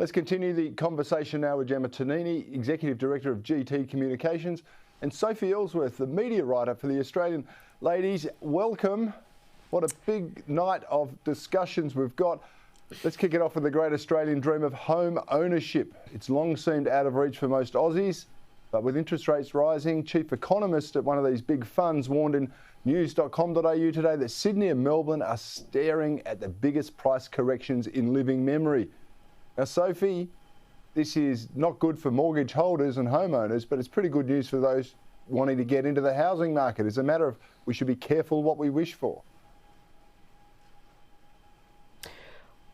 Let's continue the conversation now with Gemma Tognini, Executive Director of GT Communications, and Sophie Ellsworth, the media writer for the Australian. Ladies, welcome. What a big night of discussions we've got. Let's kick it off with the great Australian dream of home ownership. It's long seemed out of reach for most Aussies, but with interest rates rising, chief economist at one of these big funds warned in news.com.au today that Sydney and Melbourne are staring at the biggest price corrections in living memory. Now, Sophie, this is not good for mortgage holders and homeowners, but it's pretty good news for those wanting to get into the housing market. It's a matter of we should be careful what we wish for.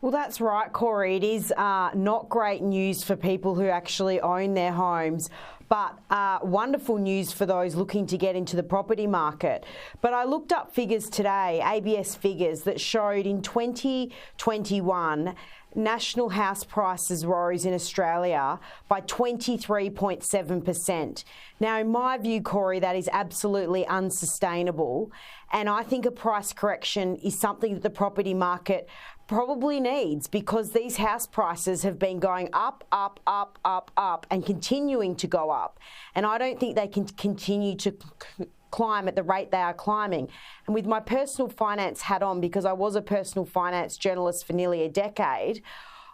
Well, that's right, Cory. It is not great news for people who actually own their homes, but wonderful news for those looking to get into the property market. But I looked up figures today, ABS figures, that showed in 2021, national house prices rose in Australia by 23.7%. Now, in my view, Cory, that is absolutely unsustainable. And I think a price correction is something that the property market probably needs, because these house prices have been going up, and continuing to go up. And I don't think they can continue to climb at the rate they are climbing. And with my personal finance hat on, because I was a personal finance journalist for nearly a decade,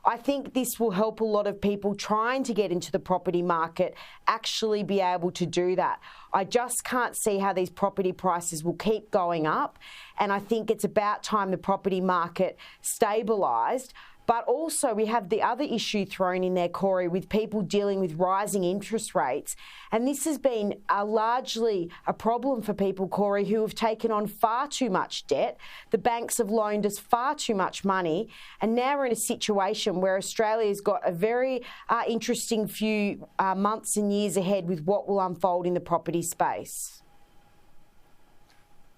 I think this will help a lot of people trying to get into the property market actually be able to do that. I just can't see how these property prices will keep going up, and I think it's about time the property market stabilised. But also we have the other issue thrown in there, Cory, with people dealing with rising interest rates. And this has been largely a problem for people, Cory, who have taken on far too much debt. The banks have loaned us far too much money. And now we're in a situation where Australia's got a very interesting few months and years ahead with what will unfold in the property space.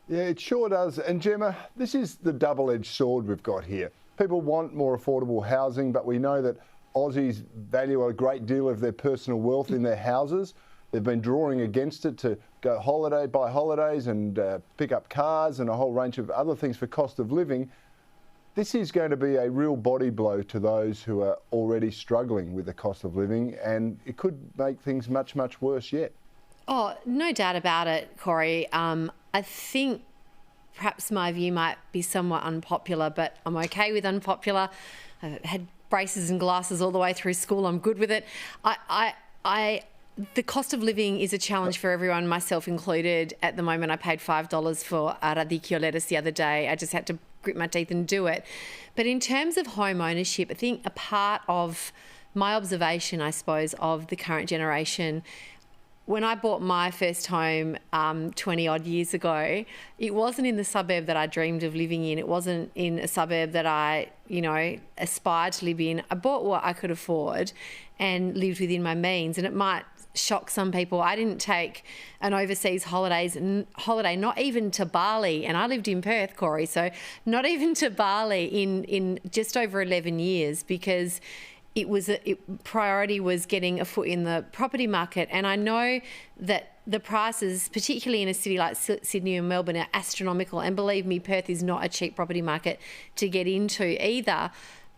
Yeah, it sure does. And Gemma, this is the double-edged sword we've got here. People want more affordable housing, but we know that Aussies value a great deal of their personal wealth in their houses. They've been drawing against it to go buy holidays and pick up cars and a whole range of other things for cost of living. This is going to be a real body blow to those who are already struggling with the cost of living, and it could make things much, much worse yet. Oh, no doubt about it, Cory. I think perhaps my view might be somewhat unpopular, but I'm okay with unpopular. I've had braces and glasses all the way through school. I'm good with it. The cost of living is a challenge for everyone, myself included. At the moment, I paid $5 for a radicchio lettuce the other day. I just had to grit my teeth and do it. But in terms of home ownership, I think a part of my observation, I suppose, of the current generation, when I bought my first home 20 odd years ago, it wasn't in the suburb that I dreamed of living in. It wasn't in a suburb that I, aspired to live in. I bought what I could afford and lived within my means. And it might shock some people. I didn't take an overseas holiday, not even to Bali. And I lived in Perth, Cory, so not even to Bali in just over 11 years, because priority was getting a foot in the property market. And I know that the prices, particularly in a city like Sydney and Melbourne, are astronomical. And believe me, Perth is not a cheap property market to get into either.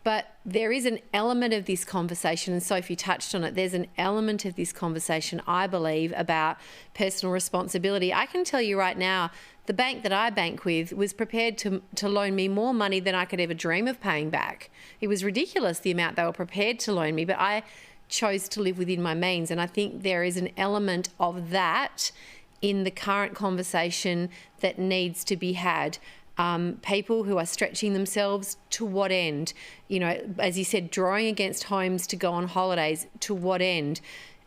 But there is an element of this conversation, and Sophie touched on it, there's an element of this conversation, I believe, about personal responsibility. I can tell you right now, the bank that I bank with was prepared to loan me more money than I could ever dream of paying back. It was ridiculous, the amount they were prepared to loan me, but I chose to live within my means. And I think there is an element of that in the current conversation that needs to be had. People who are stretching themselves, to what end? As you said, drawing against homes to go on holidays, to what end?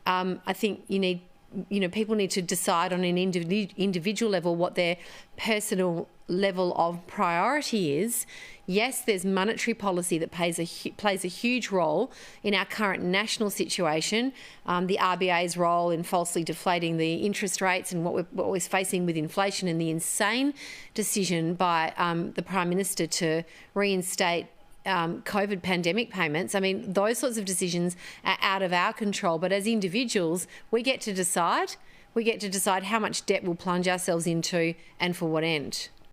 I think people need to decide on an individual level what their personal level of priority is. Yes, there's monetary policy that plays a huge role in our current national situation. The RBA's role in falsely deflating the interest rates and what we're facing with inflation, and the insane decision by the Prime Minister to reinstate COVID pandemic payments. I mean, those sorts of decisions are out of our control. But as individuals, we get to decide. We get to decide how much debt we'll plunge ourselves into and for what end.